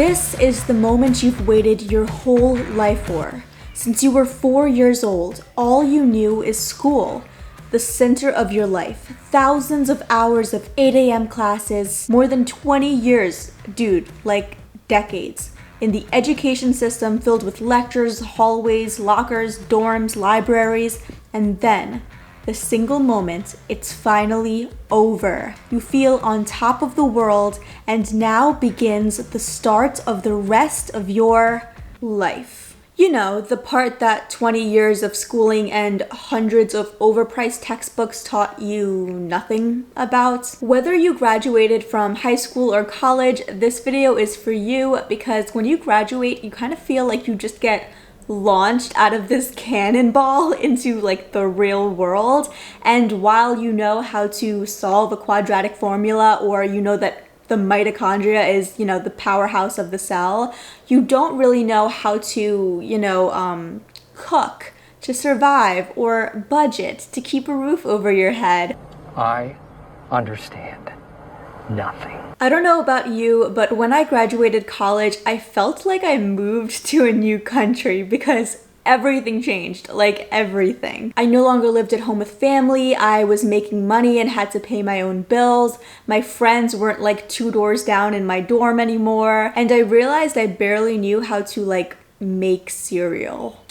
This is the moment you've waited your whole life for. Since you were 4 years old, all you knew is school, the center of your life. Thousands of hours of 8 a.m. classes, more than 20 years, dude, like decades, in the education system filled with lectures, hallways, lockers, dorms, libraries, and then the single moment, it's finally over. You feel on top of the world, and now begins the start of the rest of your life. You know, the part that 20 years of schooling and hundreds of overpriced textbooks taught you nothing about. Whether you graduated from high school or college, this video is for you because when you graduate, you kind of feel like you just get launched out of this cannonball into like the real world. And while you know how to solve a quadratic formula, or you know that the mitochondria is, you know, the powerhouse of the cell, you don't really know how to, cook to survive or budget to keep a roof over your head. I understand nothing. I don't know about you, but when I graduated college, I felt like I moved to a new country because everything changed, like everything. I no longer lived at home with family. I was making money and had to pay my own bills. My friends weren't like 2 doors down in my dorm anymore. And I realized I barely knew how to like make cereal.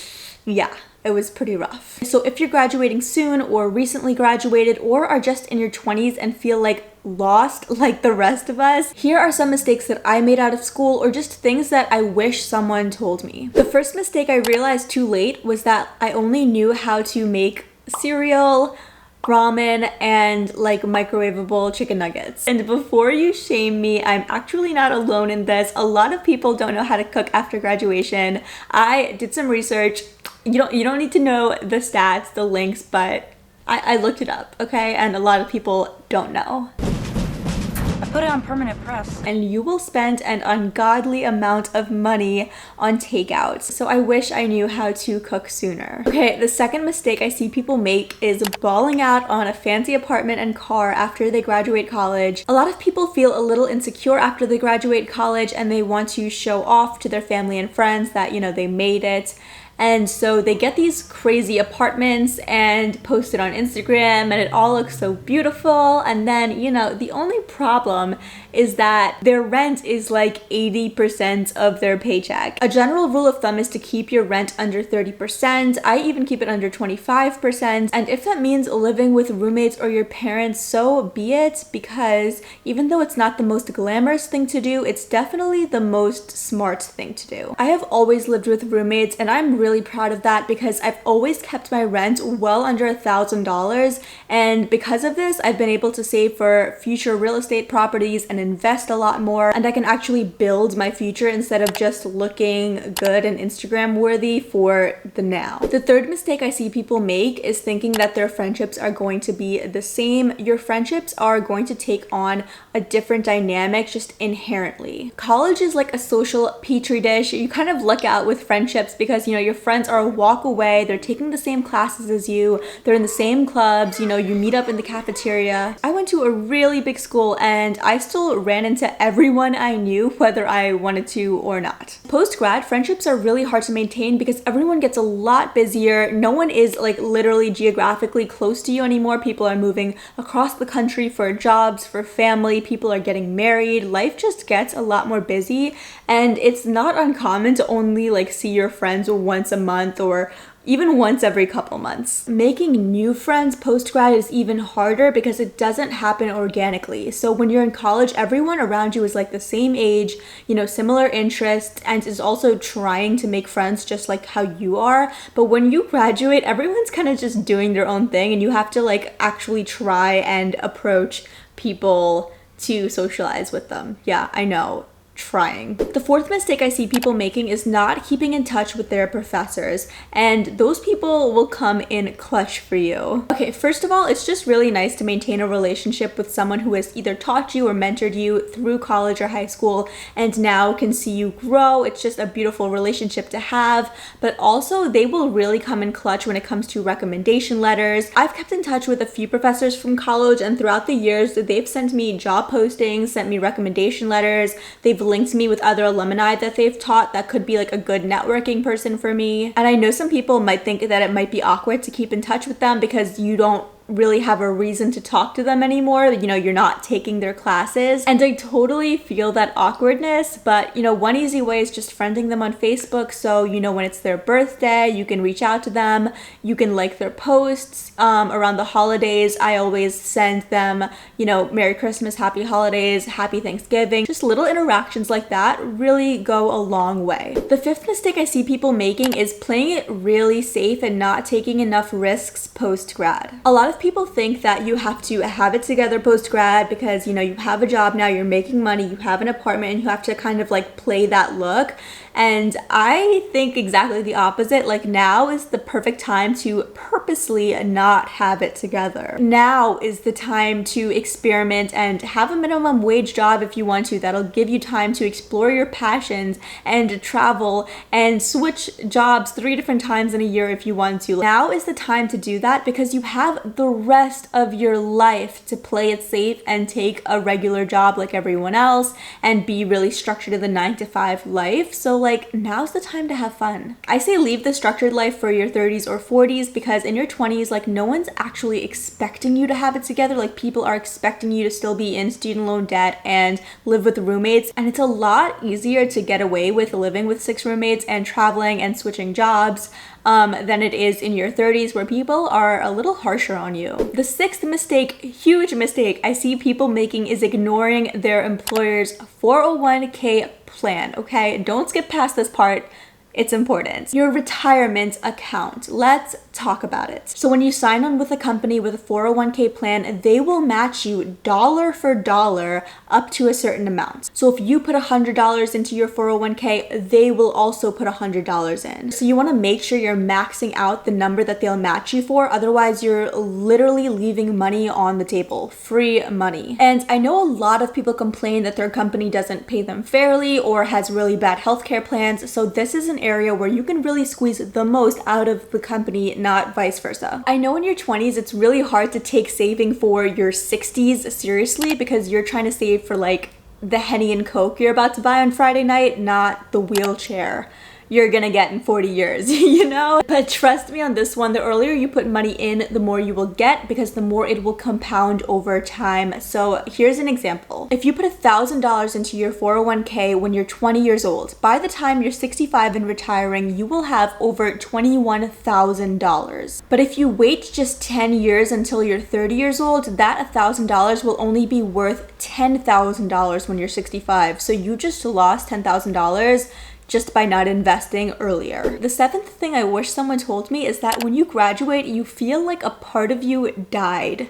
Yeah. It was pretty rough. So if you're graduating soon or recently graduated or are just in your 20s and feel like lost like the rest of us, here are some mistakes that I made out of school or just things that I wish someone told me. The first mistake I realized too late was that I only knew how to make cereal, ramen, and like microwavable chicken nuggets. And before you shame me, I'm actually not alone in this. A lot of people don't know how to cook after graduation. I did some research. You don't need to know the stats, the links, but I looked it up, okay? And a lot of people don't know. I put it on permanent press. And you will spend an ungodly amount of money on takeouts. So I wish I knew how to cook sooner. Okay, the second mistake I see people make is balling out on a fancy apartment and car after they graduate college. A lot of people feel a little insecure after they graduate college and they want to show off to their family and friends that, you know, they made it. And so they get these crazy apartments and post it on Instagram and it all looks so beautiful. And then, you know, the only problem is that their rent is like 80% of their paycheck. A general rule of thumb is to keep your rent under 30%. I even keep it under 25%. And if that means living with roommates or your parents, so be it, because even though it's not the most glamorous thing to do, it's definitely the most smart thing to do. I have always lived with roommates and I'm really proud of that because I've always kept my rent well under $1,000, and because of this I've been able to save for future real estate properties and invest a lot more, and I can actually build my future instead of just looking good and Instagram worthy for the now. The third mistake I see people make is thinking that their friendships are going to be the same. Your friendships are going to take on a different dynamic just inherently. College is like a social petri dish. You kind of look out with friendships because, you know, your friends are a walk away, they're taking the same classes as you, they're in the same clubs, you know, you meet up in the cafeteria. I went to a really big school and I still ran into everyone I knew, whether I wanted to or not. Post-grad, friendships are really hard to maintain because everyone gets a lot busier. No one is like literally geographically close to you anymore. People are moving across the country for jobs, for family, people are getting married. Life just gets a lot more busy, and it's not uncommon to only like see your friends once a month or even once every couple months. Making new friends post-grad is even harder because it doesn't happen organically. So when you're in college, everyone around you is like the same age, you know, similar interests, and is also trying to make friends just like how you are. But when you graduate, everyone's kind of just doing their own thing and you have to like actually try and approach people to socialize with them. Yeah, I know. Trying. The fourth mistake I see people making is not keeping in touch with their professors, and those people will come in clutch for you. Okay, first of all, it's just really nice to maintain a relationship with someone who has either taught you or mentored you through college or high school and now can see you grow. It's just a beautiful relationship to have, but also they will really come in clutch when it comes to recommendation letters. I've kept in touch with a few professors from college, and throughout the years, they've sent me job postings, sent me recommendation letters, they've linked me with other alumni that they've taught that could be like a good networking person for me. And I know some people might think that it might be awkward to keep in touch with them because you don't really have a reason to talk to them anymore. You know, you're not taking their classes. And I totally feel that awkwardness, but you know, one easy way is just friending them on Facebook. So, you know, when it's their birthday, you can reach out to them. You can like their posts. Around the holidays, I always send them, you know, Merry Christmas, Happy Holidays, Happy Thanksgiving. Just little interactions like that really go a long way. The fifth mistake I see people making is playing it really safe and not taking enough risks post-grad. A lot of people think that you have to have it together post-grad because, you know, you have a job now, you're making money, you have an apartment, and you have to kind of like play that look. And I think exactly the opposite. Like, now is the perfect time to purposely not have it together. Now is the time to experiment and have a minimum wage job if you want to. That'll give you time to explore your passions and travel and switch jobs 3 different times in a year if you want to. Now is the time to do that because you have the rest of your life to play it safe and take a regular job like everyone else and be really structured in the 9-to-5 life. So like, now's the time to have fun. I say leave the structured life for your 30s or 40s because in your 20s, like, no one's actually expecting you to have it together. Like, people are expecting you to still be in student loan debt and live with roommates, and it's a lot easier to get away with living with 6 roommates and traveling and switching jobs than it is in your 30s, where people are a little harsher on you. The 6th mistake, huge mistake I see people making, is ignoring their employer's 401k plan. Okay, don't skip past this part. It's important. Your retirement account. Let's talk about it. So when you sign on with a company with a 401k plan, they will match you dollar for dollar up to a certain amount. So if you put $100 into your 401k, they will also put $100 in. So you want to make sure you're maxing out the number that they'll match you for. Otherwise, you're literally leaving money on the table, free money. And I know a lot of people complain that their company doesn't pay them fairly or has really bad healthcare plans. So this is an area where you can really squeeze the most out of the company, not vice versa. I know in your 20s it's really hard to take saving for your 60s seriously because you're trying to save for like the Henny and Coke you're about to buy on Friday night, not the wheelchair you're gonna get in 40 years, you know? But trust me on this one, the earlier you put money in, the more you will get because the more it will compound over time. So here's an example. If you put $1,000 into your 401k when you're 20 years old, by the time you're 65 and retiring, you will have over $21,000. But if you wait just 10 years until you're 30 years old, that $1,000 will only be worth $10,000 when you're 65. So you just lost $10,000 just by not investing earlier. The 7th thing I wish someone told me is that when you graduate, you feel like a part of you died.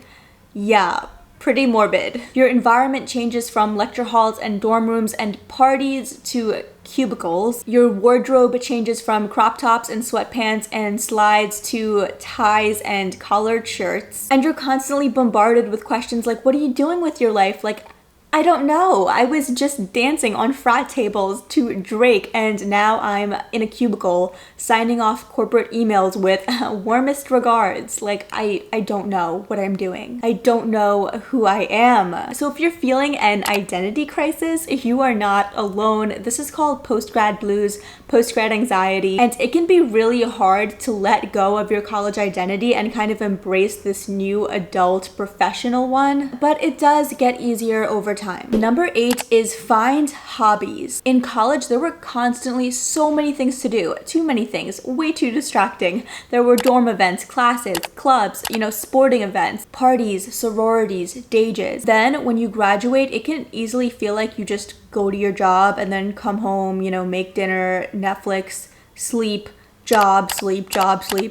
Yeah, pretty morbid. Your environment changes from lecture halls and dorm rooms and parties to cubicles. Your wardrobe changes from crop tops and sweatpants and slides to ties and collared shirts. And you're constantly bombarded with questions like, what are you doing with your life? Like, I don't know. I was just dancing on frat tables to Drake and now I'm in a cubicle signing off corporate emails with warmest regards. Like, I don't know what I'm doing. I don't know who I am. So if you're feeling an identity crisis, if you are not alone, this is called post-grad blues, post-grad anxiety, and it can be really hard to let go of your college identity and kind of embrace this new adult professional one, but it does get easier over time. Number 8 is find hobbies. In college, there were constantly so many things to do, too many things, way too distracting. There were dorm events, classes, clubs, you know, sporting events, parties, sororities, dages. Then when you graduate, it can easily feel like you just go to your job and then come home, you know, make dinner, Netflix, sleep, job, sleep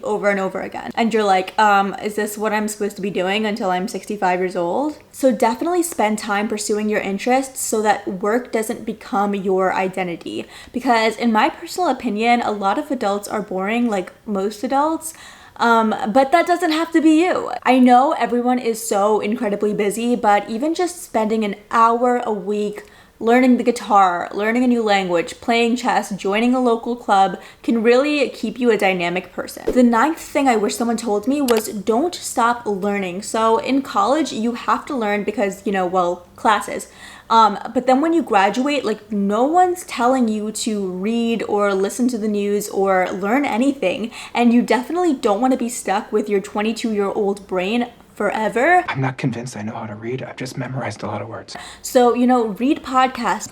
over and over again. And you're like, is this what I'm supposed to be doing until I'm 65 years old? So definitely spend time pursuing your interests so that work doesn't become your identity. Because in my personal opinion, a lot of adults are boring, like most adults. But that doesn't have to be you. I know everyone is so incredibly busy, but even just spending an hour a week learning the guitar, learning a new language, playing chess, joining a local club can really keep you a dynamic person. The 9th thing I wish someone told me was don't stop learning. So in college, you have to learn because, you know, well, classes. But then when you graduate, like no one's telling you to read or listen to the news or learn anything. And you definitely don't want to be stuck with your 22-year-old brain forever. I'm not convinced I know how to read. I've just memorized a lot of words. So, you know, read podcasts.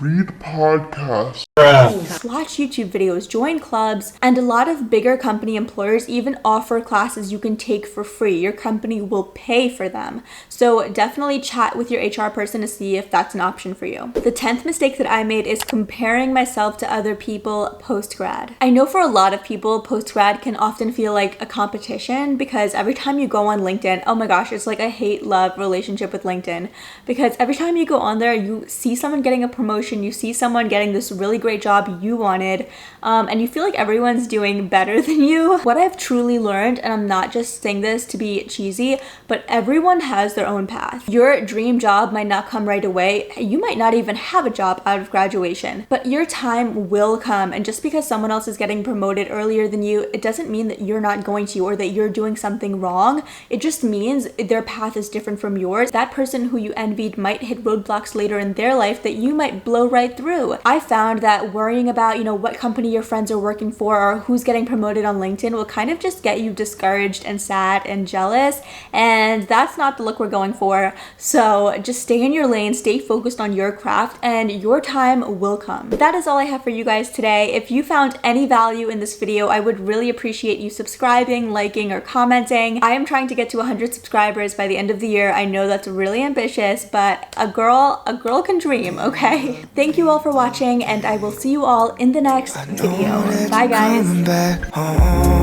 Watch YouTube videos, join clubs, and a lot of bigger company employers even offer classes you can take for free. Your company will pay for them. So definitely chat with your HR person to see if that's an option for you. The 10th mistake that I made is comparing myself to other people post-grad. I know for a lot of people, post-grad can often feel like a competition because every time you go on LinkedIn, oh my gosh, it's like a hate-love relationship with LinkedIn because every time you go on there, you see someone getting a promotion, you see someone getting this really great job you wanted, and you feel like everyone's doing better than you. What I've truly learned, and I'm not just saying this to be cheesy, but everyone has their own path. Your dream job might not come right away. You might not even have a job out of graduation, but your time will come. And just because someone else is getting promoted earlier than you, it doesn't mean that you're not going to or that you're doing something wrong. It just means their path is different from yours. That person who you envied might hit roadblocks later in their life that you might blow right through. I found that worrying about, you know, what company your friends are working for or who's getting promoted on LinkedIn will kind of just get you discouraged and sad and jealous, and that's not the look we're going for. So just stay in your lane, stay focused on your craft, and your time will come. That is all I have for you guys today. If you found any value in this video, I would really appreciate you subscribing, liking, or commenting. I am trying to get to 100 subscribers by the end of the year. I know that's really ambitious, but a girl can dream, okay? Thank you all for watching, and I will see you all in the next video. Bye guys.